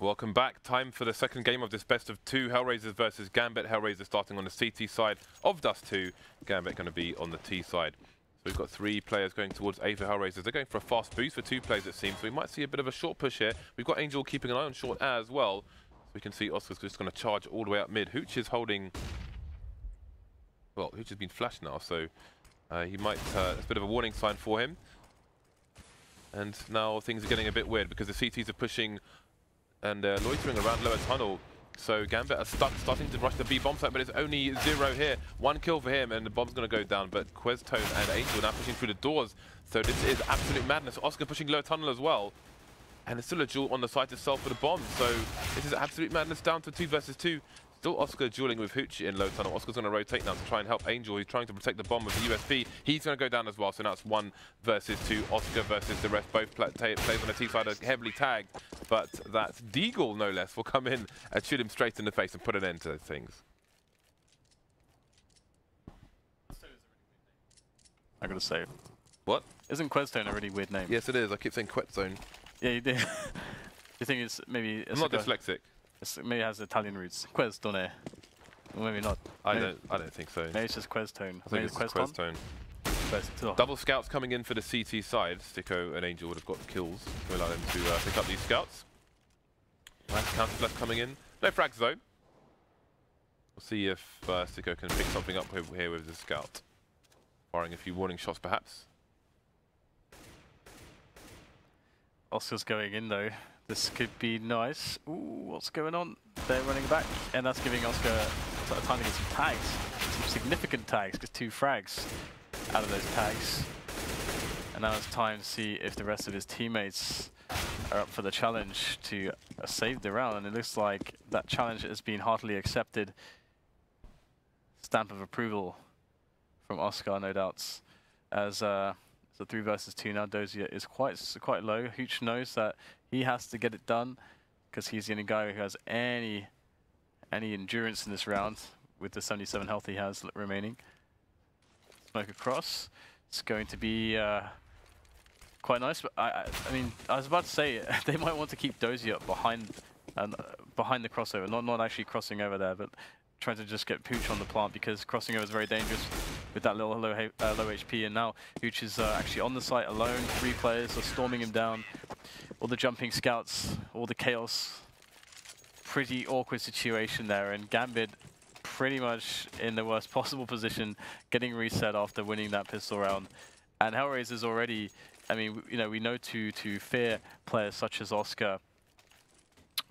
Welcome back. Time for the second game of this best of two. HellRaisers versus Gambit. HellRaisers starting on the CT side of Dust 2. Gambit going to be on the T side. So we've got 3 players going towards A for HellRaisers. They're going for a fast boost for 2 players, it seems. So we might see a bit of a short push here. We've got Angel keeping an eye on short as well. So we can see Oscar's just going to charge all the way up mid. Hooch is holding... Well, Hooch has been flashed now, so he might... it's a bit of a warning sign for him. And now things are getting a bit weird because the CTs are pushing and loitering around lower tunnel. So Gambit are stuck, starting to rush the B bomb site, but it's only 0 here. 1 kill for him, and the bomb's going to go down. But Questone and Angel now pushing through the doors. So this is absolute madness. Oscar pushing lower tunnel as well. And it's still a duel on the site itself for the bomb. So this is absolute madness down to 2 versus 2. Still Oscar dueling with Hooch in low tunnel. Oscar's going to rotate now to try and help Angel. He's trying to protect the bomb with the USP. He's going to go down as well. So now it's 1 versus 2. Oscar versus the rest. Both players on the T side are heavily tagged. But that Deagle, no less, will come in and shoot him straight in the face and put an end to things. I gotta say. What? Isn't Questone a really weird name? Yes, it is. I keep saying Quetzone. Yeah, you do. You think it's maybe... I'm not dyslexic. Maybe it has Italian roots. Questone. Or maybe not. I don't think so. Maybe it's just Questone. I think it's Questone. Double scouts coming in for the CT side. Sticko and Angel would have got the kills to allow them to pick up these scouts. Nice counter blast coming in. No frags though. We'll see if Sticko can pick something up here with the scout. Firing a few warning shots perhaps. Oscar's going in though. This could be nice. Ooh, what's going on? They're running back, and that's giving Oscar time to get some tags. Some significant tags, just 2 frags out of those tags. And now it's time to see if the rest of his teammates are up for the challenge to save the round. And it looks like that challenge has been heartily accepted. Stamp of approval from Oscar, no doubts. As so 3 versus 2 now, Dozier is quite low. Hooch knows that he has to get it done because he's the only guy who has any endurance in this round with the 77 health he has remaining. Smoke across. It's going to be quite nice, but I mean, I was about to say they might want to keep Dozier behind the crossover, not actually crossing over there, but trying to just get Hooch on the plant because crossing over is very dangerous with that little low HP. And now Hooch is actually on the site alone. 3 players are storming him down. All the jumping scouts, all the chaos. Pretty awkward situation there, and Gambit pretty much in the worst possible position, getting reset after winning that pistol round. And HellRaisers already, I mean, you know, we know to fear players such as Oscar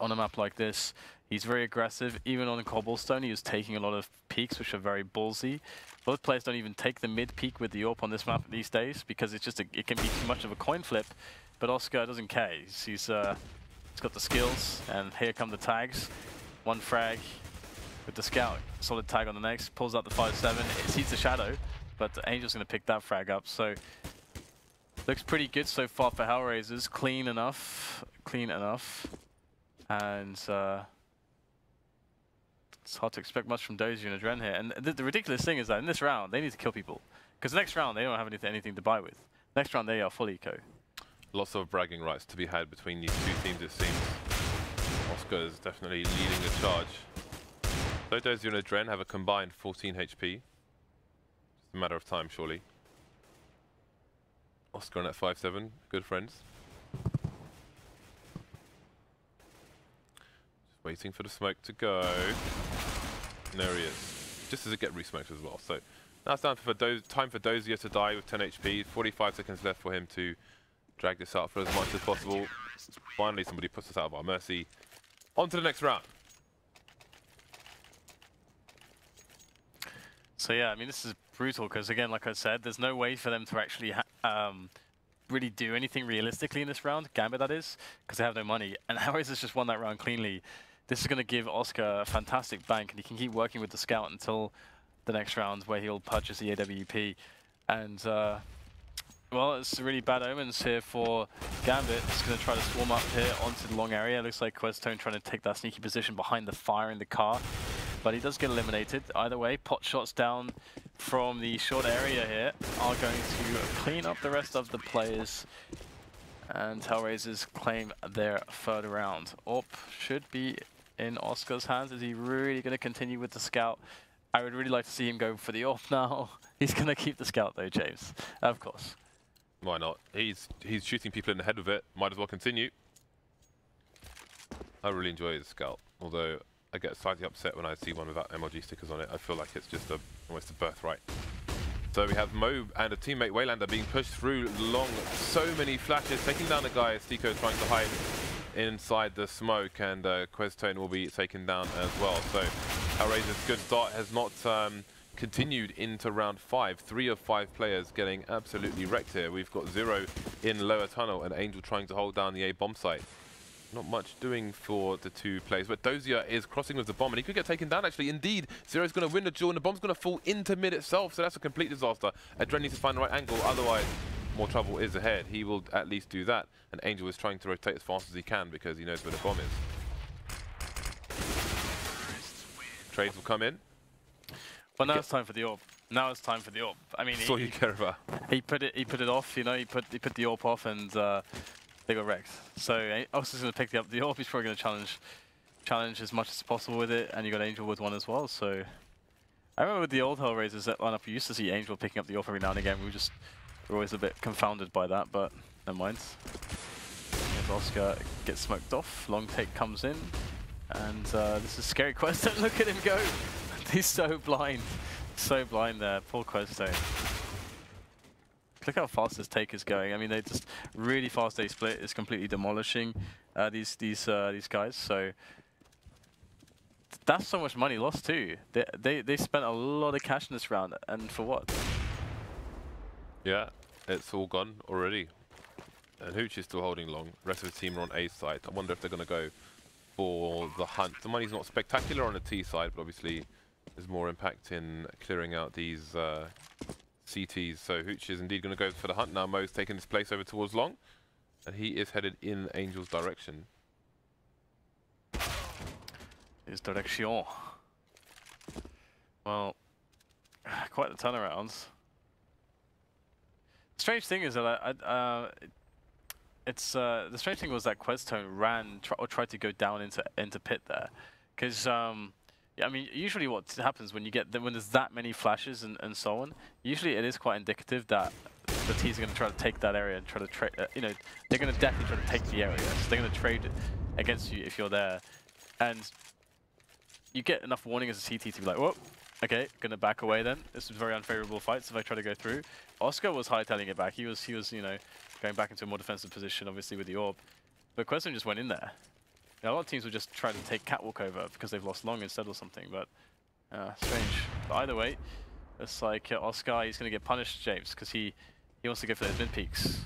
on a map like this. He's very aggressive. Even on Cobblestone, he was taking a lot of peeks, which are very ballsy. Both players don't even take the mid peek with the AWP on this map these days because it's just it can be too much of a coin flip. But Oscar doesn't care. He's got the skills, and here come the tags. 1 frag with the scout, solid tag on the next. Pulls out the 5-7. It sees the shadow, but Angel's going to pick that frag up. So looks pretty good so far for HellRaisers. Clean enough, and. It's hard to expect much from Dozier and Adren here. And the ridiculous thing is that in this round, they need to kill people. Because the next round, they don't have anything to buy with. Next round, they are full eco. Lots of bragging rights to be had between these 2 teams, it seems. Oscar is definitely leading the charge. So Dozier and Adren have a combined 14 HP. Just a matter of time, surely. Oscar on at 5-7, good friends. Waiting for the smoke to go. And there he is. Just as it gets re-smoked as well. So now it's time for Dozier to die with 10 HP. 45 seconds left for him to drag this out for as much as possible. Finally, somebody puts us out of our mercy. On to the next round. So yeah, I mean, this is brutal because, again, like I said, there's no way for them to actually really do anything realistically in this round. Gambit, that is, because they have no money. And HellRaisers just won that round cleanly. This is going to give Oscar a fantastic bank, and he can keep working with the scout until the next round where he'll purchase the AWP. And, well, it's really bad omens here for Gambit. He's going to try to swarm up here onto the long area. It looks like Questone trying to take that sneaky position behind the fire in the car. But he does get eliminated. Either way, pot shots down from the short area here are going to clean up the rest of the players. And HellRaisers claim their third round. AWP should be in Oscar's hands. Is he really going to continue with the scout? I would really like to see him go for the AWP now. He's going to keep the scout though, James. Of course. Why not? He's shooting people in the head with it. Might as well continue. I really enjoy his scout, although I get slightly upset when I see one without MLG stickers on it. I feel like it's just almost a birthright. So we have Mo and a teammate Waylander being pushed through long. So many flashes, taking down a guy. Stico trying to hide inside the smoke, and Questone will be taken down as well. So HellRaisers' good start has not continued into round 5. 3 of 5 players getting absolutely wrecked here. We've got Zero in lower tunnel and Angel trying to hold down the A bomb site. Not much doing for the two players, but Dozier is crossing with the bomb, and he could get taken down, actually. Indeed, Zero's going to win the duel, and the bomb's going to fall into mid itself, so that's a complete disaster. Adren needs to find the right angle, otherwise more trouble is ahead. He will at least do that, and Angel is trying to rotate as fast as he can because he knows where the bomb is. Trades will come in. Well, now it's time for the AWP. Now it's time for the AWP. I mean, that's all you care about. He put it off, you know, he put the AWP off, and they got wrecked. So Oscar's going to pick up the AWP. He's probably going to challenge as much as possible with it, and you got Angel with one as well. So I remember with the old HellRaisers that lineup, we used to see Angel picking up the AWP every now and again. We were always a bit confounded by that, but never mind. As Oscar gets smoked off, long take comes in, and this is scary. Questone, look at him go. He's so blind there. Poor Questone. Look how fast this take is going. I mean, they just really fast A split is completely demolishing these guys. So that's so much money lost too. They spent a lot of cash in this round, and for what? Yeah, it's all gone already. And Hooch is still holding long. The rest of the team are on A side. I wonder if they're going to go for the hunt. The money's not spectacular on the T side, but obviously there's more impact in clearing out these CTs. So Hooch is indeed going to go for the hunt now. Mo's taking his place over towards long, and he is headed in Angel's direction. His direction. Well, quite the turnarounds. Strange thing is that the strange thing was that Questone tried to go down into pit there, because yeah, I mean, usually what happens when there's that many flashes and so on, usually it is quite indicative that the teams are going to try to take that area and try to trade. You know, they're going to definitely try to take the area. So they're going to trade against you if you're there, and you get enough warning as a CT to be like, whoa, okay, going to back away then. This is very unfavorable fights if I try to go through. Oscar was hightailing it back. He was you know, going back into a more defensive position, obviously with the AWP, but Questone just went in there. Now, a lot of teams will just try to take Catwalk over because they've lost long instead or something, but strange. But either way, it's like Oscar, he's going to get punished, James, because he wants to go for those mid peaks.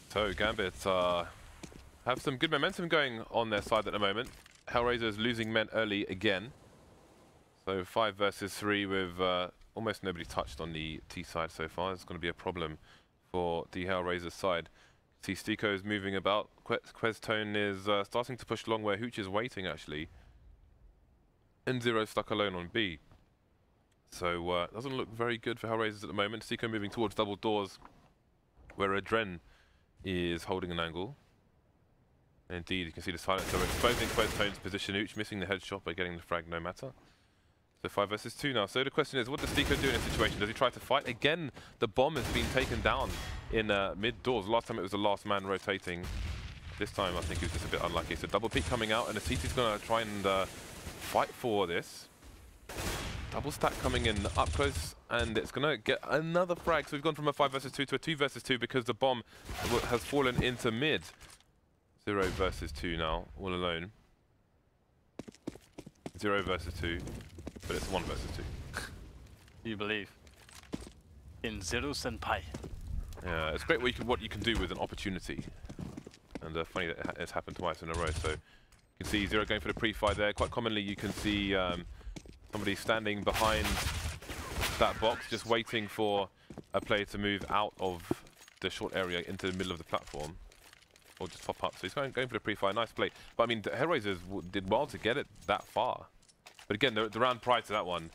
So Gambit have some good momentum going on their side at the moment. HellRaisers losing men early again. So 5 versus 3 with almost nobody touched on the T side so far. It's going to be a problem for the HellRaisers side. See, Stico is moving about. Questone is starting to push long where Hooch is waiting, actually. And Zero stuck alone on B. So doesn't look very good for HellRaisers at the moment. Stico moving towards double doors, where Adren is holding an angle. Indeed, you can see the silencer exposing Questone's position. Hooch missing the headshot by getting the frag no matter. So 5 versus 2 now. So the question is, what does Stico do in this situation? Does he try to fight? Again, the bomb has been taken down in mid doors. Last time it was the last man rotating. This time I think he was just a bit unlucky. So double peek coming out, and the CT's going to try and fight for this. Double stack coming in up close, and it's going to get another frag. So we've gone from a 5 versus 2 to a 2 versus 2 because the bomb has fallen into mid. 0 versus 2 now, all alone. 0 versus 2. But it's 1 versus 2. You believe in Zero Senpai. Yeah, it's great what you can do with an opportunity. And funny that it's happened twice in a row. So you can see Zero going for the pre-fire there. Quite commonly you can see somebody standing behind that box, just waiting for a player to move out of the short area into the middle of the platform. Or just pop up. So he's going for the pre-fire. Nice play. But I mean, the HellRaisers did well to get it that far. But again, the round prior to that one,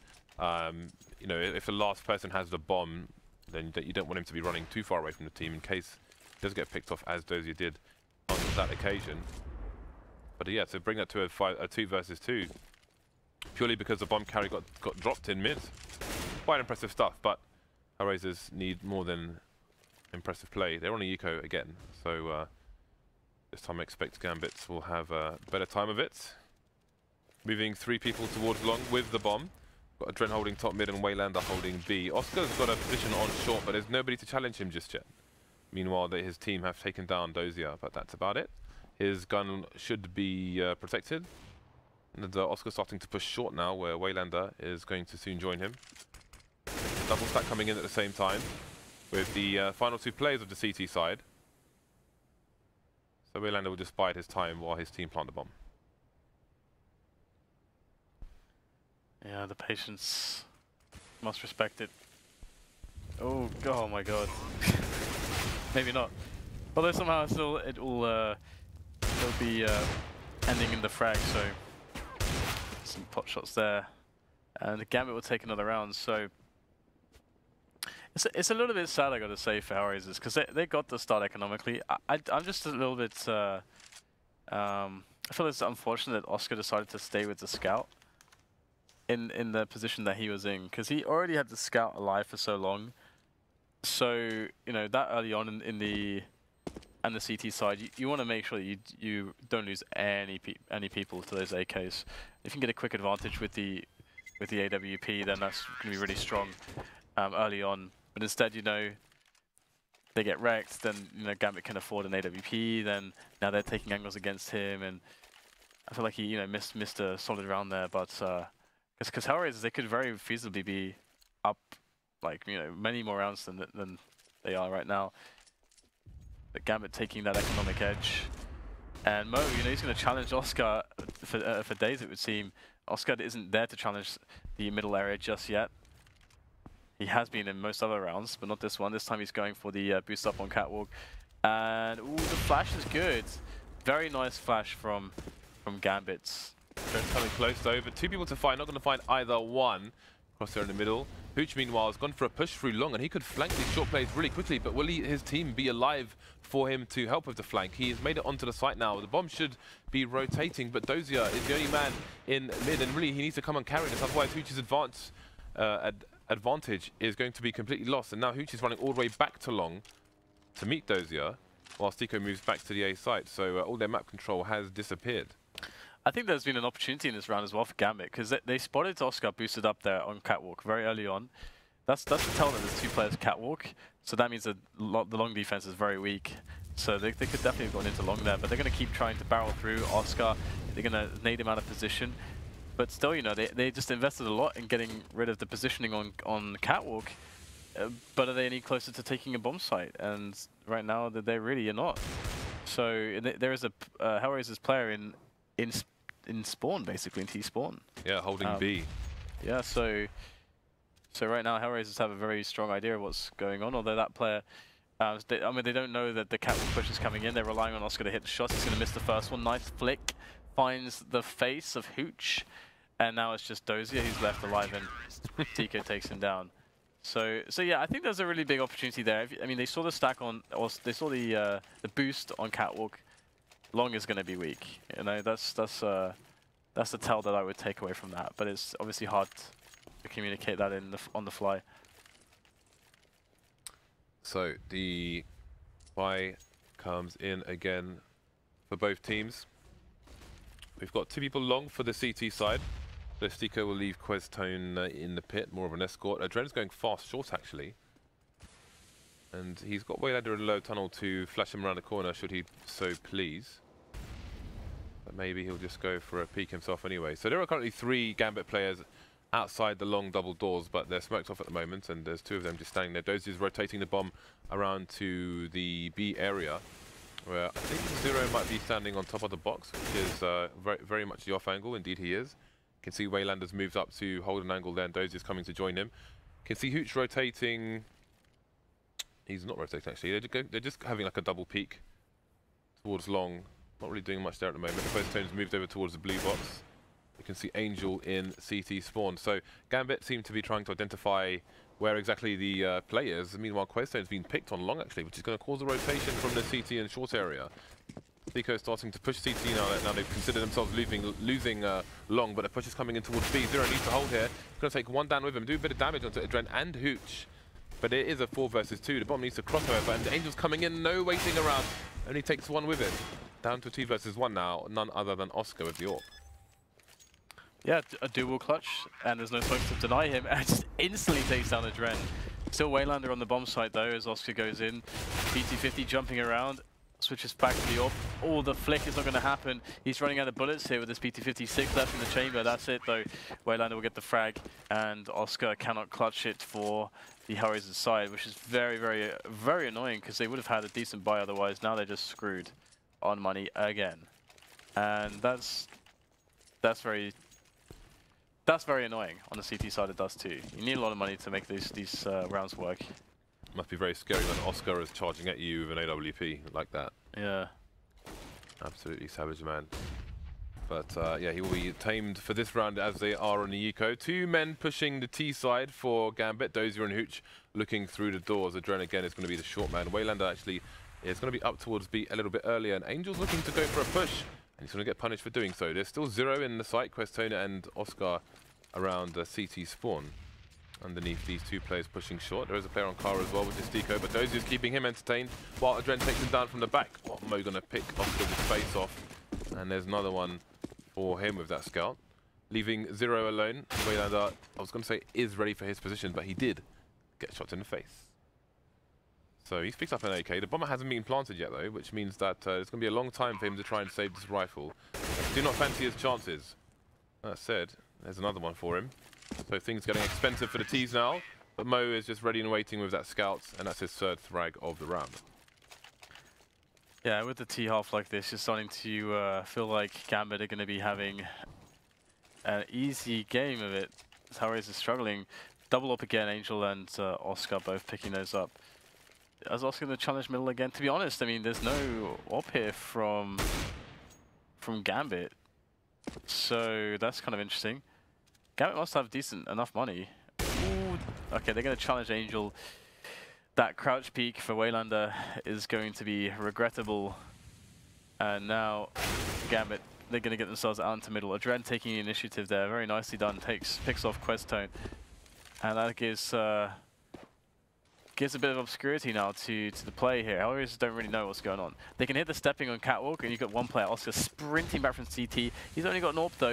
you know, if the last person has the bomb, then you don't want him to be running too far away from the team in case Does get picked off as Dozier did on that occasion. But yeah, so bring that to a 2 versus 2. Purely because the bomb carry got dropped in mid. Quite impressive stuff, but HellRaisers need more than impressive play. They're on a eco again, so this time I expect Gambits will have a better time of it. Moving 3 people towards long with the bomb. Got a Dren holding top mid and Waylander holding B. Oscar's got a position on short, but there's nobody to challenge him just yet. Meanwhile, his team have taken down Dozier, but that's about it. His gun should be protected. And Oscar's starting to push short now, where Waylander is going to soon join him. Double stack coming in at the same time, with the final 2 players of the CT side. So Waylander will just bide his time while his team plant the bomb. Yeah, the patience must respect it. Oh my god. Maybe not. Although somehow still it'll be ending in the frag, so some pot shots there. And the Gambit will take another round, so it's a little bit sad, I gotta say, for HellRaisers, because they got the start economically. I'm just a little bit I feel it's unfortunate that Oscar decided to stay with the scout in the position that he was in, because he already had the scout alive for so long. So, you know, that early on in the CT side, you want to make sure that you don't lose any people to those AKs. If you can get a quick advantage with the AWP, then that's going to be really strong early on. But instead, you know, they get wrecked, then, you know, Gambit can afford an AWP, then now they're taking angles against him, and I feel like he, you know, missed a solid round there, but because HellRaisers, they could very feasibly be up, like, you know, many more rounds than they are right now. But Gambit taking that economic edge. And Mo, you know, he's going to challenge Oscar for days, it would seem. Oscar isn't there to challenge the middle area just yet. He has been in most other rounds, but not this one. This time he's going for the boost up on Catwalk. And, ooh, the flash is good. Very nice flash from Gambit. Coming close over. 2 people to find, not going to find either one. Cross there in the middle. Hooch, meanwhile, has gone for a push through long, and he could flank these short plays really quickly, but will his team be alive for him to help with the flank? He has made it onto the site now. The bomb should be rotating, but Dozier is the only man in mid, and really he needs to come and carry this, otherwise Hooch's advantage is going to be completely lost. And now Hooch is running all the way back to long to meet Dozier, while Stico moves back to the A site, so all their map control has disappeared. I think there's been an opportunity in this round as well for Gambit, because they spotted Oscar boosted up there on Catwalk very early on. That's to tell that there's 2 players Catwalk, so that means that the long defense is very weak. So they could definitely have gone into long there, but they're going to keep trying to barrel through Oscar. They're going to nade him out of position. But still, you know, they just invested a lot in getting rid of the positioning on Catwalk. But are they any closer to taking a bomb site? And right now, they really are not. So there is a HellRaisers player in spawn, basically, in T-spawn. Yeah, holding B. Yeah, so right now HellRaisers have a very strong idea of what's going on, although that player, I mean, they don't know that the Catwalk push is coming in. They're relying on Oscar to hit the shots. He's going to miss the first one. Nice flick. Finds the face of Hooch. And now it's just Dozier who's left alive, and Tico takes him down. So yeah, I think there's a really big opportunity there. I mean, they saw the stack on, or they saw the boost on Catwalk. Long is going to be weak. You know, that's the tell that I would take away from that. But it's obviously hard to communicate that on the fly. So the buy comes in again for both teams. We've got 2 people long for the CT side. So Stico will leave Questone in the pit, more of an escort. Dren's going fast short, actually. And he's got Waylander in a low tunnel to flash him around the corner, should he so please. But maybe he'll just go for a peek himself anyway. So there are currently 3 Gambit players outside the long double doors, but they're smoked off at the moment, and there's 2 of them just standing there. Dozier's rotating the bomb around to the B area, where I think Zero might be standing on top of the box, which is very much the off angle. Indeed he is. You can see Waylander's moved up to hold an angle there, and Dozier's coming to join him. You can see Hooch rotating. He's not rotating, actually. They're just having like a double peek towards long. Not really doing much there at the moment. Questtone's moved over towards the blue box. You can see Angel in CT spawn. So Gambit seem to be trying to identify where exactly the players. Meanwhile, Questone's been picked on long actually, which is going to cause a rotation from the CT and short area. Deco starting to push CT now. Now they've considered themselves losing long, but the push is coming in towards B. Zero needs to hold here. Going to take one down with him, do a bit of damage onto Adren and Hooch. But it is a 4 versus 2. The bomb needs to cross over, and Angel's coming in, no waiting around. Only takes one with it. Down to 2 versus 1 now, none other than Oscar with the AWP. Yeah, a dual clutch, and there's no smoke to deny him, and just instantly takes down Adren. Still Waylander on the bomb site though, as Oscar goes in. PT50 jumping around, switches back to the AWP. Oh, the flick is not going to happen. He's running out of bullets here with this PT56 left in the chamber. That's it though. Waylander will get the frag, and Oscar cannot clutch it for the HellRaisers side, which is very, very, very annoying because they would have had a decent buy otherwise. Now they're just screwed on money again, and that's very annoying on the CT side. It does too. You need a lot of money to make these rounds work. Must be very scary when Oscar is charging at you with an AWP like that. Yeah. Absolutely savage, man. But yeah, he will be tamed for this round as they are on the eco. 2 men pushing the T side for Gambit. Dozier and Hooch looking through the doors. Adren again is going to be the short man. Waylander actually is going to be up towards B a little bit earlier. And Angel's looking to go for a push. And he's going to get punished for doing so. There's still 0 in the site. Questona and Oscar around the CT spawn. Underneath these 2 players pushing short. There is a player on car as well with Distico, but Dozier's keeping him entertained while Adren takes him down from the back. Oh, Mo going to pick Oscar's face off. And there's another one for him with that scout. Leaving 0 alone. Waylander, I was going to say, is ready for his position, but he did get shot in the face. So he's picked up an AK. The bomber hasn't been planted yet though, which means that it's going to be a long time for him to try and save this rifle. Do not fancy his chances. That said, there's another one for him. So things getting expensive for the T's now, but Mo is just ready and waiting with that scout, and that's his 3rd frag of the round. Yeah, with the T half like this, you're starting to feel like Gambit are going to be having an easy game of it. HellRaisers is struggling. Double up again, Angel and Oscar both picking those up. As Oscar going to challenge middle again. To be honest, I mean, there's no op here from Gambit, so that's kind of interesting. Gambit must have decent enough money. Ooh. Okay, they're going to challenge Angel. That crouch peek for Waylander is going to be regrettable. And now Gambit, they're going to get themselves out into middle. Adren taking the initiative there. Very nicely done. Picks off Questone. And that gives a bit of obscurity now to the play here. HellRaisers don't really know what's going on. They can hit the stepping on Catwalk, and you've got one player, Oscar, sprinting back from CT. He's only got an AWP though.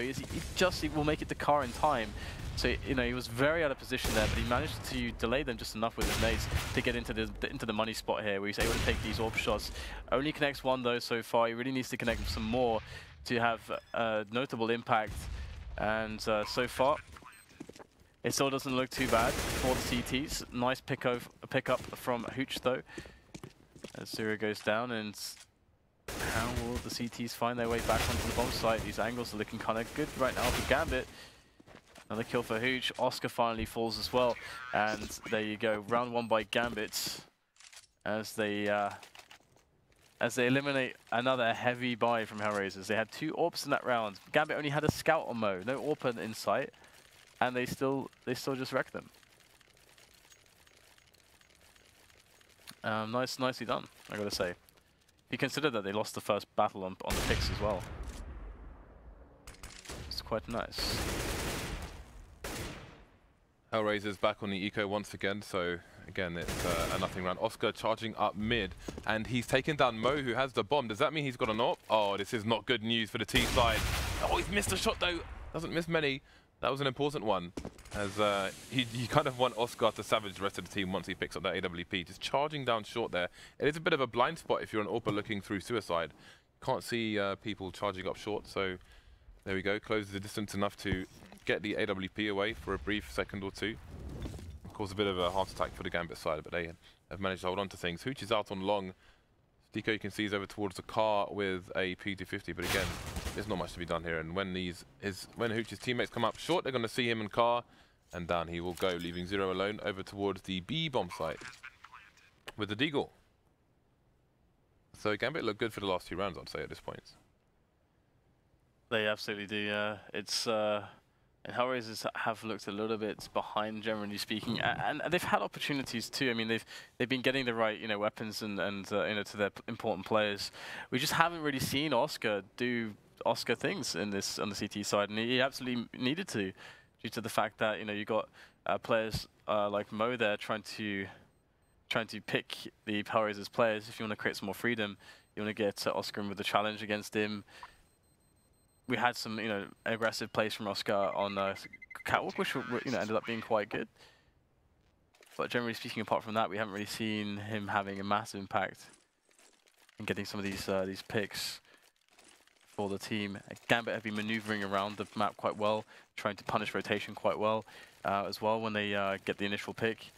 He will make it to car in time. So, you know, he was very out of position there, but he managed to delay them just enough with his nades to get into the money spot here, where he's able to take these AWP shots. Only connects 1 though so far. He really needs to connect some more to have a notable impact. And so far, it still doesn't look too bad for the CTs. Nice pick up from Hooch though. As Zero goes down, and how will the CTs find their way back onto the bomb site? These angles are looking kind of good right now for Gambit. Another kill for Hooch. Oscar finally falls as well. And there you go, round 1 by Gambit. As they eliminate another heavy buy from HellRaisers. They had 2 AWPs in that round. Gambit only had a scout on Mo, no AWP in sight. And they still just wreck them. Nicely done, I gotta say. If you consider that they lost the first battle on the picks as well. It's quite nice. HellRaisers back on the eco once again, so again it's a nothing round. Oscar charging up mid, and he's taken down Mo, who has the bomb. Does that mean he's got an AWP? Oh, this is not good news for the T side. Oh, he's missed a shot though. Doesn't miss many. That was an important one, as you kind of want Oscar to savage the rest of the team once he picks up that AWP. Just charging down short there. It is a bit of a blind spot if you're an AWPer looking through suicide. Can't see people charging up short, so there we go. Closes the distance enough to get the AWP away for a brief second or 2. Caused a bit of a heart attack for the Gambit side, but they have managed to hold on to things. Hooch is out on long. Deco, you can see, is over towards the car with a P250, but again, there's not much to be done here. And when Hooch's teammates come up short, they're going to see him in car, and down he will go, leaving 0 alone over towards the B bomb site with the Deagle. So Gambit look good for the last 2 rounds, I'd say, at this point. They absolutely do. It's And HellRaisers have looked a little bit behind, generally speaking, and they've had opportunities too. I mean, they've been getting the right weapons and to their important players. We just haven't really seen Oscar do Oscar things in this on the CT side, and he absolutely needed to, due to the fact that you got players like Mo there trying to pick the HellRaisers players. If you want to create some more freedom, you want to get Oscar in with the challenge against him. We had some, aggressive plays from Oscar on Catwalk, which ended up being quite good. But generally speaking, apart from that, we haven't really seen him having a massive impact in getting some of these picks for the team. Gambit have been maneuvering around the map quite well, trying to punish rotation quite well as well when they get the initial pick.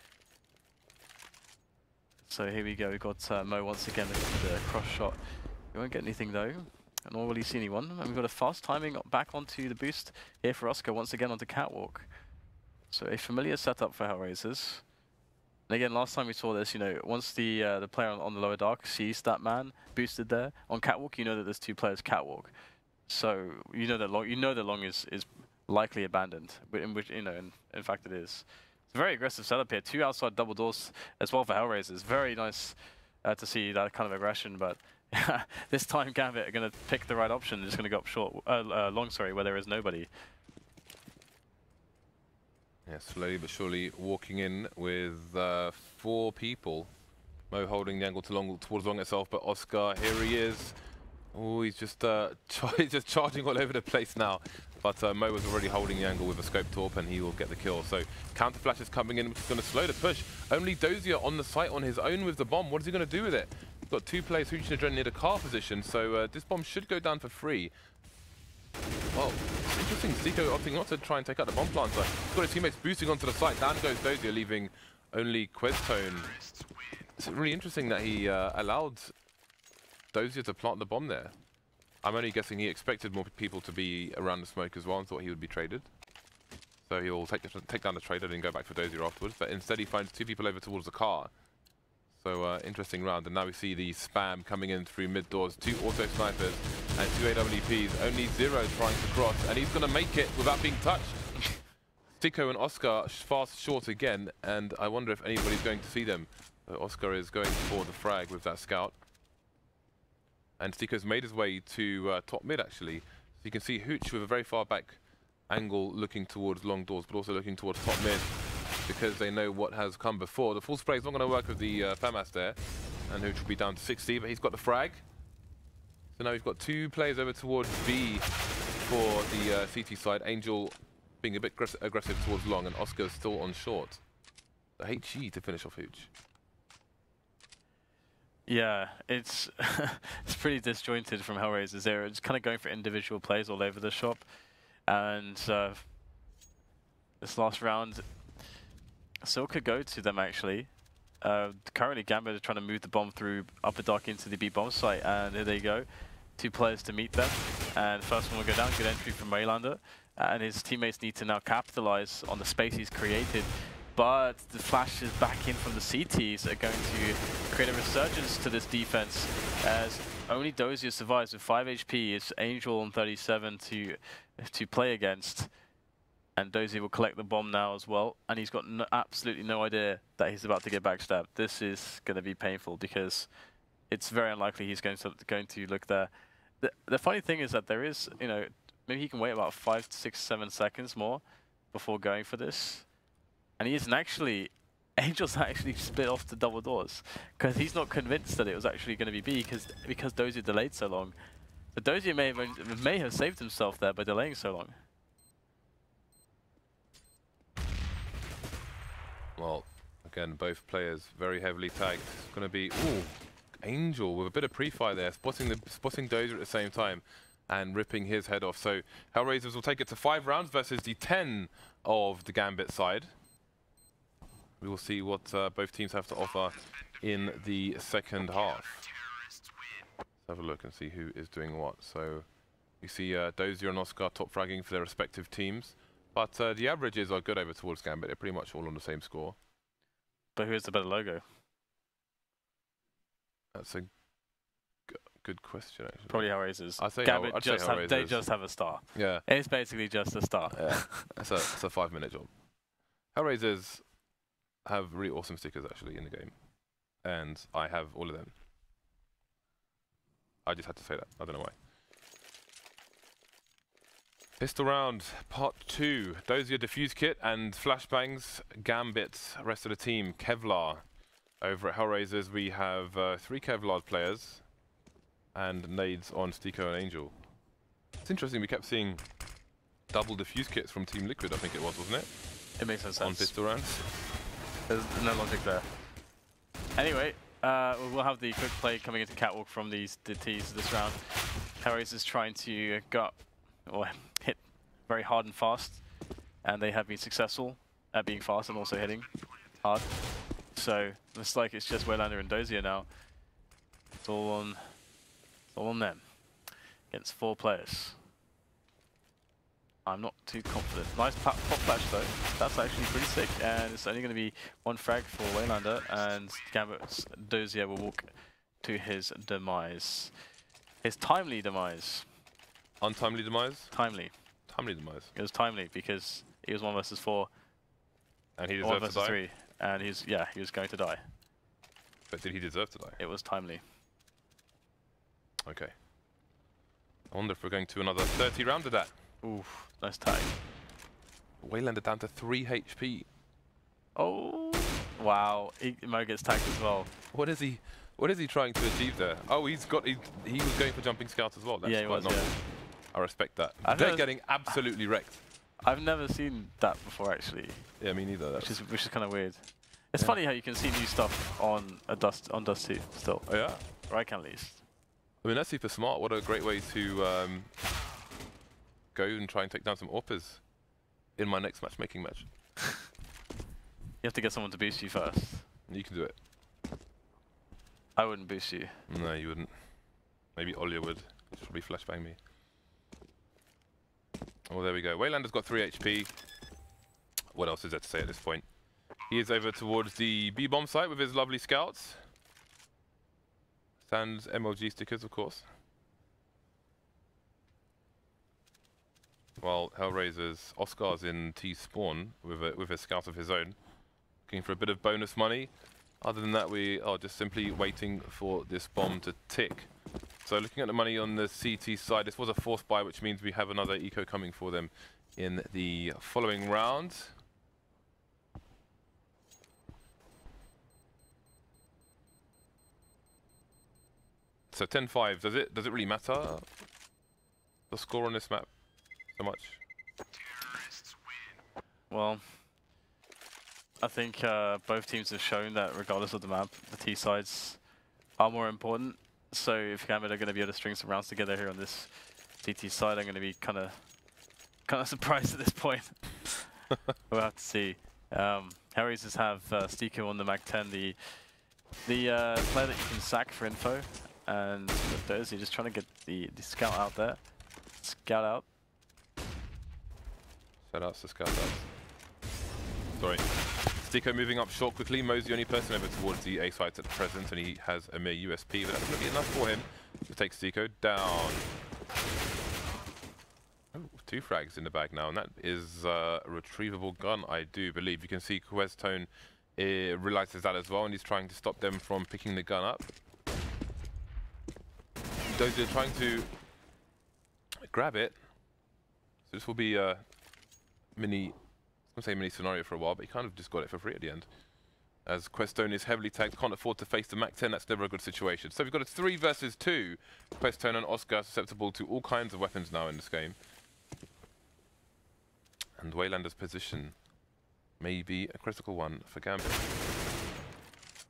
So here we go. We've got Mo once again looking for the cross shot. We won't get anything though. I don't really see anyone. And we've got a fast timing back onto the boost here for Oscar, once again onto Catwalk. So a familiar setup for HellRaisers. And again, last time we saw this, once the player on the lower dark sees that man boosted there on Catwalk, you know that there's two players Catwalk. So you know that long is likely abandoned, in which in fact it is. It's a very aggressive setup here. 2 outside double doors as well for HellRaisers. Very nice to see that kind of aggression, but this time Gambit are going to pick the right option. They're just going to go up long, where there is nobody. Yeah, slowly but surely walking in with 4 people. Mo holding the angle towards long itself, but Oscar, here he is. Oh, he's just charging all over the place now. But Mo was already holding the angle with a scope torp, and he will get the kill. So counter flash is coming in, which is going to slow the push. Only Dozier on the site on his own with the bomb. What is he going to do with it? Got 2 players Hooch and Adrenaline near the car position, so this bomb should go down for free. Well, interesting. Zico opting not to try and take out the bomb planter. He's got his teammates boosting onto the site. Down goes Dozier, leaving only Questone. It's really interesting that he allowed Dozier to plant the bomb there. I'm only guessing he expected more people to be around the smoke as well and thought he would be traded. So he'll take down the trader and go back for Dozier afterwards. But instead he finds 2 people over towards the car. So interesting round, and now we see the spam coming in through mid doors. 2 auto snipers and 2 AWPs. Only Zero trying to cross, and he's going to make it without being touched. Stico and Oscar fast short again, and I wonder if anybody's going to see them. Oscar is going for the frag with that scout. And Stico's made his way to top mid actually. So you can see Hooch with a very far back angle looking towards long doors, but also looking towards top mid, because they know what has come before. The full spray is not going to work with the FAMAS there, and Hooch will be down to 60, but he's got the frag. So now we've got 2 players over towards B for the CT side. Angel being a bit aggressive towards long, and Oscar still on short. The HE to finish off Hooch. Yeah, it's it's pretty disjointed from HellRaisers there. It's kind of going for individual plays all over the shop, and this last round still could go to them actually. Currently Gambit are trying to move the bomb through upper dark into the B bomb site, and here they go. 2 players to meet them, and first one will go down. Good entry from Maylander, and his teammates need to now capitalize on the space he's created. But the flashes back in from the CTs are going to create a resurgence to this defense, as only Dozier survives with 5 HP. It's Angel on 37 to play against, and Dozier will collect the bomb now as well, and he's got absolutely no idea that he's about to get backstabbed. This is going to be painful because it's very unlikely he's going to look there. The funny thing is that there is, maybe he can wait about 5, 6, 7 seconds more before going for this. And he isn't actually, Angel's actually split off to double doors, because he's not convinced that it was actually going to be B, because Dozier delayed so long. But Dozier may have saved himself there by delaying so long. Well, again, both players very heavily tagged. It's going to be, ooh, Angel with a bit of pre-fire there, spotting Dozier at the same time and ripping his head off. So HellRaisers will take it to 5 rounds versus the 10 of the Gambit side. We will see what both teams have to offer in the second half. Let's have a look and see who is doing what. So you see Dozier and Oscar top fragging for their respective teams. But the averages are good over towards Gambit. They're pretty much all on the same score. But who has the better logo? That's a Good question, actually. Probably HellRaisers. I'd say Gambit I'd say HellRaisers. they just have a star. Yeah. It's basically just a star. Yeah. That's a 5-minute job. HellRaisers have really awesome stickers actually in the game, and I have all of them. I just had to say that. I don't know why. Pistol round, part 2. Dozier defuse kit and flashbangs. Gambit, rest of the team. Kevlar. Over at HellRaisers, we have 3 Kevlar players and nades on Stico and Angel. It's interesting, we kept seeing double defuse kits from Team Liquid, I think it was, wasn't it? It makes no sense. On pistol rounds. There's no logic there. Anyway, we'll have the quick play coming into catwalk from the T's this round. HellRaisers trying to go up, or hit very hard and fast, and they have been successful at being fast and also hitting hard. So looks like it's just Waylander and Dozier now. It's all on them against 4 players. I'm not too confident. Nice pop flash though. That's actually pretty sick, and it's only going to be 1 frag for Waylander, and Gambit's Dozier will walk to his demise. His timely demise. Untimely demise? Timely. Timely demise. It was timely because he was 1 versus 4. And he 1 deserved to versus die? 3. And he was going to die. But did he deserve to die? It was timely. Okay. I wonder if we're going to another 30 round of that. Oof, nice tag. Waylander down to 3 HP. Oh, wow. Mo gets tagged as well. What is he trying to achieve there? Oh, he was going for jumping scouts as well. That's Yeah, he quite was, novel. yeah. I respect that. I've They're never getting absolutely wrecked. I've never seen that before, actually. Yeah, me neither. Which is kind of weird. It's Yeah. funny how you can see new stuff on Dust 2 still. Oh yeah? Or I can at least. I mean, that's super smart. What a great way to go and try and take down some AWPers in my next matchmaking match. You have to get someone to boost you first. You can do it. I wouldn't boost you. No, you wouldn't. Maybe Olya would. He'd probably flashbang me. Oh, there we go. Waylander's got 3 HP. What else is there to say at this point? He is over towards the B-bomb site with his lovely scouts. Sans MLG stickers, of course. While HellRaisers, Oscar's in T-spawn with a scout of his own, looking for a bit of bonus money. Other than that, we are just simply waiting for this bomb to tick. So looking at the money on the CT side, this was a forced buy, which means we have another eco coming for them in the following round. So 10-5, does it really matter, the score on this map so much? Well, I think both teams have shown that regardless of the map, the T sides are more important. So if Gambit are going to be able to string some rounds together here on this CT side, I'm going to be kind of surprised at this point. We'll have to see. HellRaisers have Stico on the Mag-10, the player that you can sack for info, and with those, you're just trying to get the scout out there. Scout out. Shout outs to scout outs. Sorry. Stico moving up short quickly. Mo's the only person over towards the A site at present, and he has a mere USP, but that's going to be enough for him to take Stico down. Oh, 2 frags in the bag now, and that is a retrievable gun, I do believe. You can see Questone realizes that as well, and he's trying to stop them from picking the gun up. Dozier trying to grab it. So this will be a mini scenario for a while, but he kind of just got it for free at the end. As Questone is heavily tagged, can't afford to face the Mac-10, that's never a good situation. So we've got a 3 versus 2. Questone and Oscar are susceptible to all kinds of weapons now in this game. And Waylander's position may be a critical one for Gambit.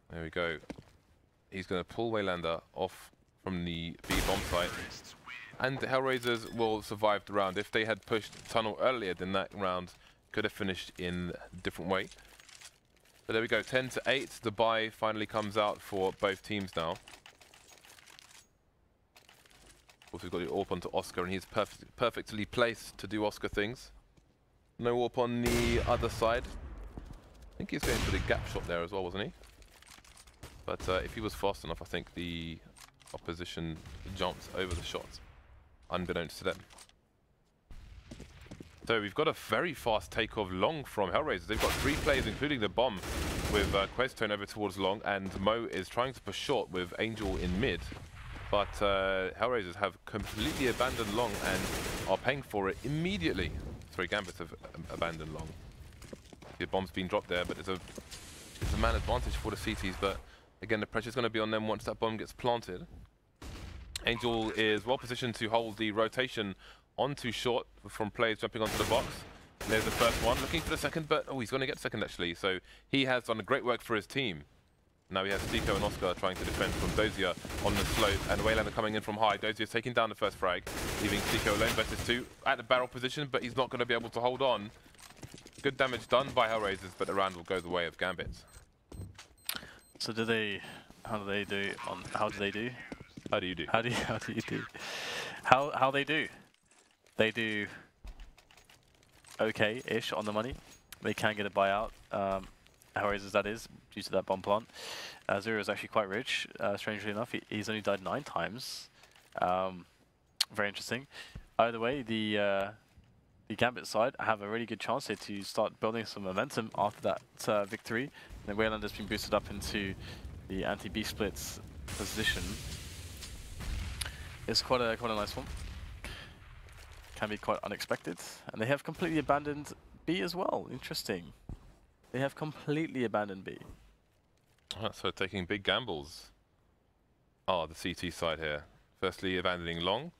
There we go. He's going to pull Waylander off from the B-bomb site. And the HellRaisers will survive the round. If they had pushed tunnel earlier, then that round could have finished in a different way. But there we go, 10-8. The buy finally comes out for both teams now. Of course, we've got the AWP onto Oscar, and he's perfectly placed to do Oscar things. No AWP on the other side. I think he's going for the gap shot there as well, wasn't he? But if he was fast enough, I think the Opposition jumps over the shot, unbeknownst to them. So we've got a very fast takeoff long from HellRaisers. They've got 3 players, including the bomb, with Questone over towards long, and Mo is trying to push short with Angel in mid. But HellRaisers have completely abandoned long and are paying for it immediately. Sorry, Gambit have abandoned long. The bomb's been dropped there, but it's a man advantage for the CTs. But again, the pressure's going to be on them once that bomb gets planted. Angel is well positioned to hold the rotation onto short from players jumping onto the box. And there's the first one, looking for the second, but oh, he's going to get second actually. So he has done great work for his team. Now he has Stico and Oscar trying to defend from Dozier on the slope, and Waylander coming in from high. Dozier's taking down the first frag, leaving Stico alone versus 2 at the barrel position, but he's not going to be able to hold on. Good damage done by HellRaisers, but the round will go the way of Gambit. So do they? How do they do? How do they do? How do you do? How do you do? How they do? They do okay-ish on the money. They can get a buyout. HellRaisers, that is, due to that bomb plant. Zero is actually quite rich, strangely enough. He's only died 9 times. Very interesting. Either way, the Gambit side have a really good chance here to start building some momentum after that victory. And Waylander's been boosted up into the anti-B splits position. It's quite a nice one. Can be quite unexpected. And they have completely abandoned B as well. Interesting. They have completely abandoned B. So taking big gambles. Oh, the CT side here. Firstly, abandoning long.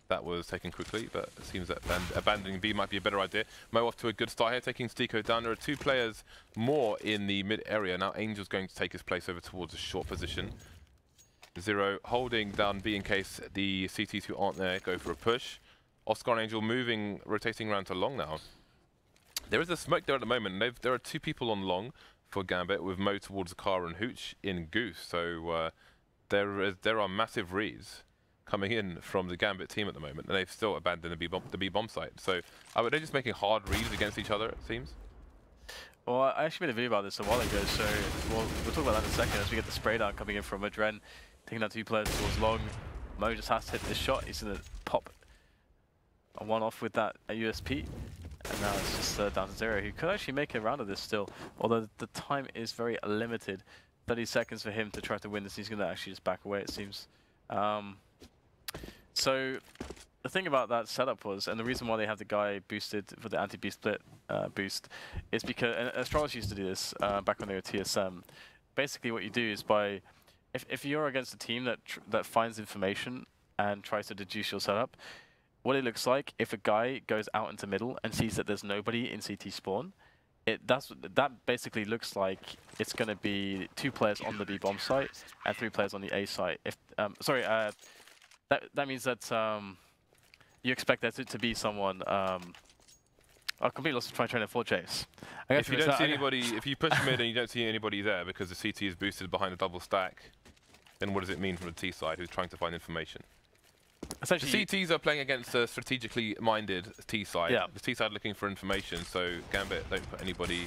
That was taken quickly, but it seems that abandoning B might be a better idea. Mo off to a good start here, taking Stico down. There are 2 players more in the mid area. Now Angel's going to take his place over towards a short position. Zero holding down B in case the CTs who aren't there go for a push. Oscar and Angel moving, rotating around to long now. There is a smoke there at the moment, and there are 2 people on long for Gambit, with Mo towards the car and Hooch in Goose. So there are massive reads coming in from the Gambit team at the moment, and they've still abandoned the B bomb site. So they're just making hard reads against each other, it seems. Well, I actually made a video about this a while ago, so we'll talk about that in a second as we get the spray down coming in from Adren, taking out 2 players towards long. Mo just has to hit this shot. He's going to pop a 1-off with that USP. And now it's just down to Zero, who could actually make a round of this still, although the time is very limited. 30 seconds for him to try to win this. He's going to actually just back away, it seems. So the thing about that setup was, and the reason why they have the guy boosted for the anti-B split boost, is because, and Astralis used to do this back when they were TSM. Basically what you do is if you're against a team that finds information and tries to deduce your setup, what it looks like if a guy goes out into middle and sees that there's nobody in CT spawn, that basically looks like it's going to be 2 players on the B bomb site and 3 players on the A site. If that means that you expect there to be someone. I've completely lost my train of thought, Chase. If you don't see anybody, if you push mid and you don't see anybody there because the CT is boosted behind a double stack, then what does it mean from the T side who's trying to find information? Essentially, the CTs are playing against a strategically minded T side. Yeah. The T side looking for information, so Gambit don't put anybody.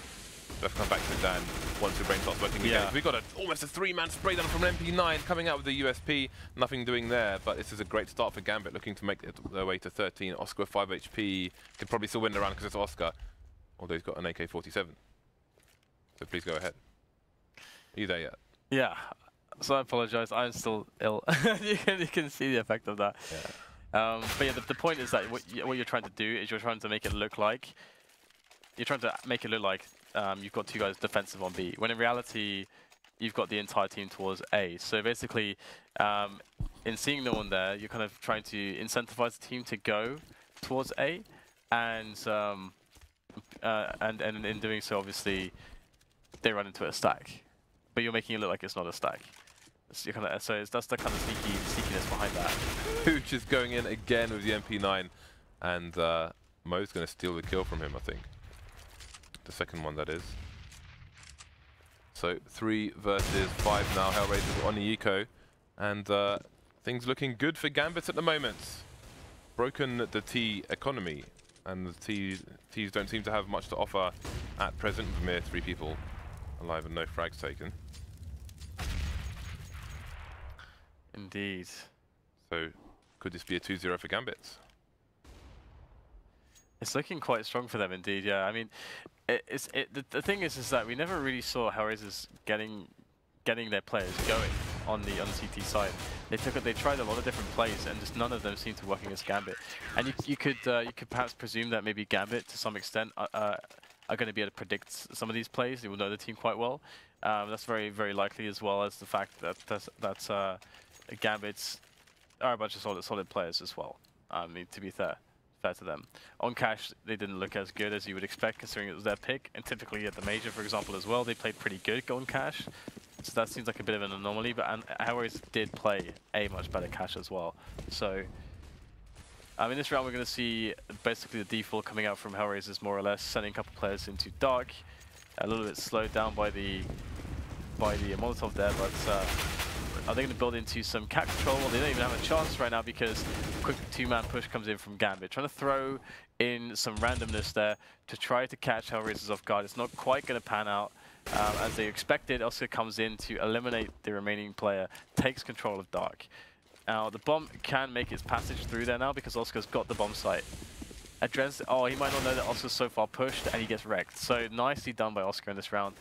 Let's come back to Dan once the brain starts working again. We've got almost a 3-man spray down from an MP9 coming out with the USP. Nothing doing there, but this is a great start for Gambit, looking to make their way to 13. Oscar with 5 HP can probably still win the round because it's Oscar, although he's got an AK-47. So please go ahead. Are you there yet? Yeah. So I apologize. I'm still ill. you can see the effect of that. Yeah. But yeah, the point is that what you're trying to do is you're trying to make it look like you've got 2 guys defensive on B, when in reality you've got the entire team towards A. So basically, in seeing no one there, you're kind of trying to incentivize the team to go towards A, and in doing so, obviously, they run into a stack. But you're making it look like it's not a stack. So that's the kind of sneakiness behind that. Hooch is going in again with the MP9, and Mo's going to steal the kill from him, I think. The second one, that is. So 3 versus 5 now. HellRaisers on the eco, and things looking good for Gambit at the moment. Broken the T economy, and the T's don't seem to have much to offer at present. Mere 3 people alive and no frags taken. Indeed. So could this be a 2-0 for Gambit? It's looking quite strong for them indeed, yeah. I mean, the thing is that we never really saw HellRaisers getting their players going on the CT side. They tried a lot of different plays, and just none of them seemed to work against Gambit. And you could perhaps presume that maybe Gambit, to some extent, are going to be able to predict some of these plays. They will know the team quite well. That's very, very likely, as well as the fact that Gambits are a bunch of solid players as well. I mean, to be fair to them. On Cash, they didn't look as good as you would expect, considering it was their pick. And typically at the Major, for example, as well, they played pretty good on Cash. So that seems like a bit of an anomaly, but HellRaisers did play a much better Cash as well. So, in this round, we're going to see basically the default coming out from HellRaisers, more or less, sending a couple players into Dark. A little bit slowed down by the Molotov there, but are they going to build into some cat control? Well, they don't even have a chance right now because quick two-man push comes in from Gambit, trying to throw in some randomness there to try to catch HellRaisers off guard. It's not quite going to pan out as they expected. Oscar comes in to eliminate the remaining player, takes control of Dark. Now, the bomb can make its passage through there now because Oscar's got the bomb site. Oh, he might not know that Oscar's so far pushed, and he gets wrecked. So nicely done by Oscar in this round.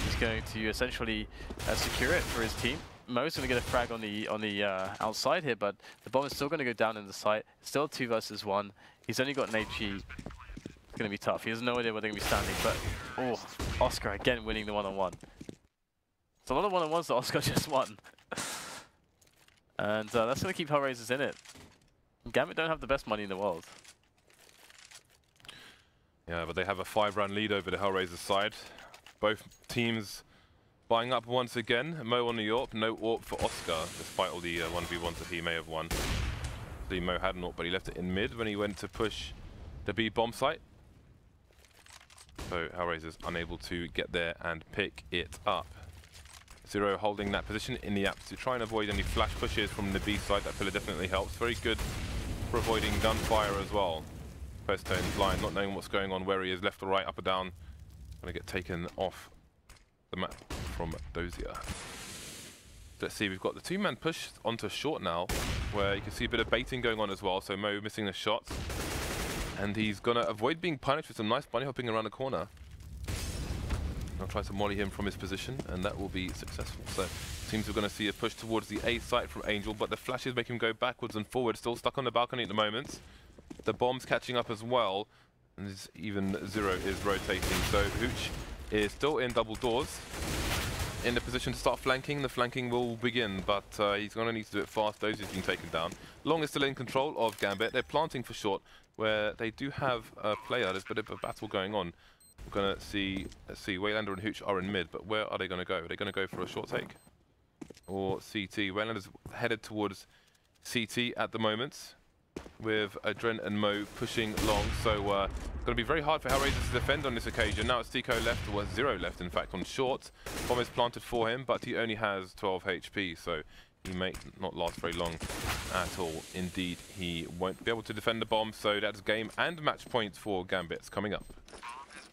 He's going to essentially secure it for his team. Mo's going to get a frag on the outside here, but the bomb is still going to go down in the site. Still 2 versus 1. He's only got an HE. It's going to be tough. He has no idea where they're going to be standing, but oh, Oscar again winning the one-on-one. It's a lot of one-on-ones that Oscar just won. And that's going to keep HellRaisers in it. Gambit don't have the best money in the world. Yeah, but they have a 5-round lead over the HellRaisers side. Both teams buying up once again. Mo on the AWP, no AWP for Oscar, despite all the 1v1s that he may have won. See, Mo had an AWP, but he left it in mid when he went to push the B bomb site. So HellRaisers unable to get there and pick it up. Zero holding that position in the app to try and avoid any flash pushes from the B side. That pillar definitely helps. Very good for avoiding gunfire as well. Prestone blind, not knowing what's going on, where he is, left or right, up or down. Going to get taken off the map from Dozier. Let's see, we've got the two-man push onto short now, where you can see a bit of baiting going on as well. So Mo missing the shots, and he's going to avoid being punished with some nice bunny hopping around the corner. I'll try to molly him from his position, and that will be successful. So seems we're going to see a push towards the A site from Angel, but the flashes make him go backwards and forward. Still stuck on the balcony at the moment. The bomb's catching up as well, and even Zero is rotating. So Hooch is still in double doors, in the position to start flanking. The flanking will begin, but he's going to need to do it fast. Those is being taken down. Long is still in control of Gambit. They're planting for short, where they do have a player. There's a bit of a battle going on. We're going to see, let's see, Waylander and Hooch are in mid, but where are they going to go? Are they going to go for a short take? Or CT? Waylander's headed towards CT at the moment, with Adren and Mo pushing long. So going to be very hard for HellRaisers to defend on this occasion. Now it's Tico left, or Zero left in fact, on short. Bomb is planted for him, but he only has 12 HP, so he may not last very long at all. Indeed, he won't be able to defend the bomb, so that's game and match points for Gambits coming up.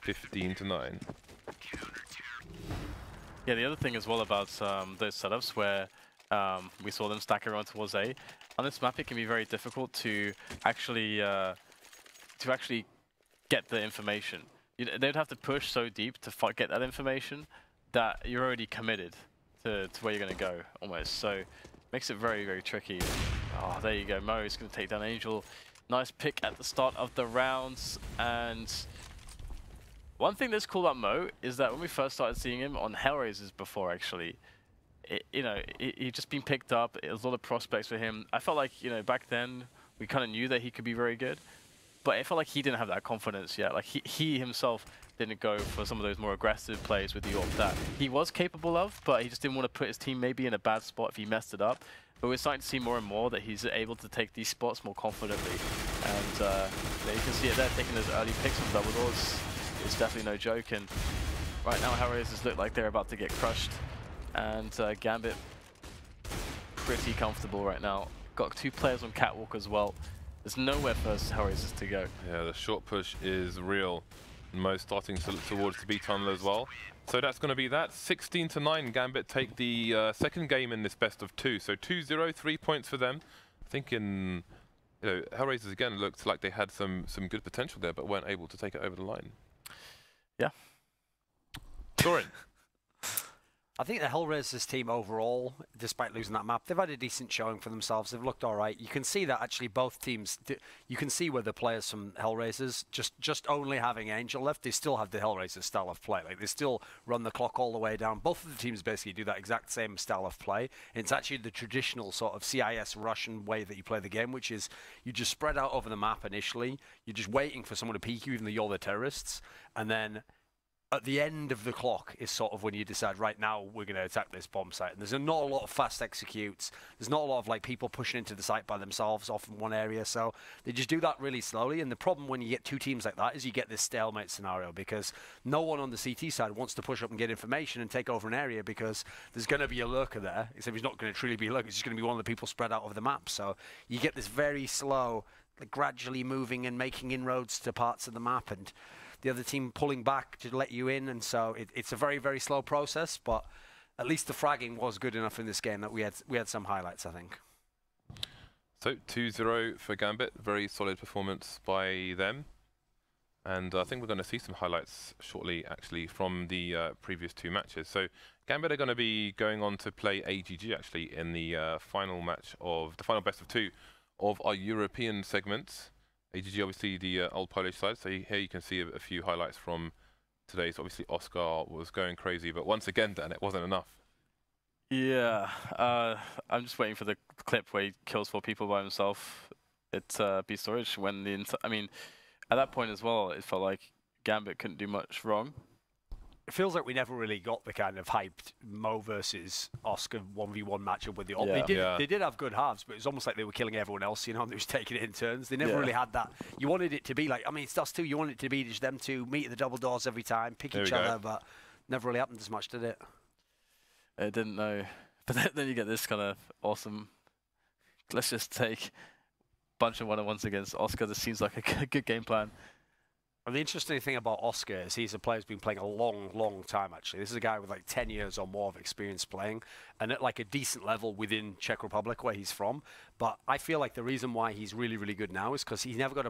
15-9. Yeah, the other thing as well about those setups where we saw them stack around towards A, on this map it can be very difficult to actually get the information. They'd have to push so deep to get that information that you're already committed to where you're going to go, almost. So makes it very, very tricky. Oh, there you go. Mo is going to take down Angel. Nice pick at the start of the rounds. And one thing that's cool about Mo is that when we first started seeing him on HellRaisers before, actually, he'd just been picked up. There was a lot of prospects for him. I felt like, back then, we kind of knew that he could be very good. But it felt like he didn't have that confidence yet. Like, he himself didn't go for some of those more aggressive plays with the AWP that he was capable of, but he just didn't want to put his team maybe in a bad spot if he messed it up. But we're starting to see more and more that he's able to take these spots more confidently. And you can see it there, taking those early picks from double doors. It's definitely no joke. And right now, HellRaisers look like they're about to get crushed. And Gambit, pretty comfortable right now. Got 2 players on Catwalk as well. There's nowhere for HellRaisers to go. Yeah, the short push is real. Mo starting to look towards the B tunnel as well. So that's going to be that. 16-9, Gambit take the second game in this best of 2. So 2-0, 3 points for them. I think in, HellRaisers again looked like they had some good potential there, but weren't able to take it over the line. Yeah. Soren. I think the HellRaisers team overall, despite losing that map, they've had a decent showing for themselves. They've looked all right. You can see that actually both teams, you can see where the players from HellRaisers, just only having Angel left, they still have the HellRaisers style of play. Like, they still run the clock all the way down. Both of the teams basically do that exact same style of play. It's actually the traditional sort of CIS Russian way that you play the game, which is you just spread out over the map initially. You're just waiting for someone to peek you, even though you're the terrorists. And then at the end of the clock is sort of when you decide, right now we're going to attack this bomb site. And there's not a lot of fast executes. There's not a lot of like people pushing into the site by themselves off in one area. So they just do that really slowly. And the problem when you get two teams like that is you get this stalemate scenario because no one on the CT side wants to push up and get information and take over an area because there's going to be a lurker there. Except he's not going to truly be a lurker. It's just going to be one of the people spread out over the map. So you get this very slow, like, gradually moving and making inroads to parts of the map, and the other team pulling back to let you in, and so it's a very, very slow process, but at least the fragging was good enough in this game that we had some highlights, I think. So 2-0 for Gambit, very solid performance by them. And I think we're going to see some highlights shortly, actually, from the previous 2 matches. So Gambit are going to be going on to play AGG, actually, in the final match of the final best of 2 of our European segment. AGG, obviously, the old Polish side. So here you can see a few highlights from today. So obviously, Oscar was going crazy, but once again, Dan, it wasn't enough. Yeah, I'm just waiting for the clip where he kills 4 people by himself at B storage. When I mean, at that point as well, it felt like Gambit couldn't do much wrong. It feels like we never really got the kind of hyped Mo versus Oscar 1v1 matchup with the op. Yeah. They did have good halves, but it was almost like they were killing everyone else, and they was taking it in turns. They never really had that. You wanted it to be like, I mean, it's us two. You wanted it to be just them two meet at the double doors every time, pick each other, but never really happened as much, did it? It didn't know. But then you get this kind of awesome, let's just take a bunch of one-on-ones against Oscar. This seems like a good game plan. And the interesting thing about Oscar is he's a player who's been playing a long, long time, actually. This is a guy with like 10 years or more of experience playing, and at like a decent level within Czech Republic, where he's from. But I feel like the reason why he's really, really good now is because he never got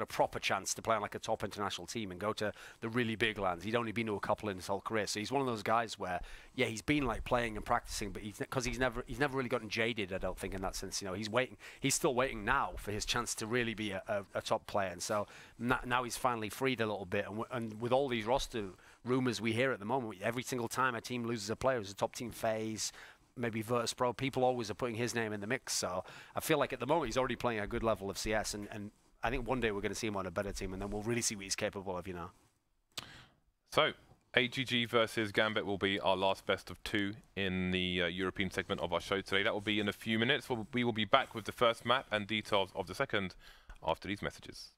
a proper chance to play on like a top international team and go to the really big lands. He'd only been to a couple in his whole career. So he's one of those guys where, yeah, he's been like playing and practicing, but he's never really gotten jaded, I don't think, in that sense. He's still waiting now for his chance to really be a top player. And so now he's finally freed a little bit, and with all these roster rumors we hear at the moment, every single time a team loses a player, as a top team phase, maybe Virtus.pro, people always are putting his name in the mix. So I feel like at the moment he's already playing a good level of CS, and I think one day we're going to see him on a better team, and then we'll really see what he's capable of, So AGG versus Gambit will be our last best of 2 in the European segment of our show today. That will be in a few minutes. We will be back with the first map and details of the second after these messages.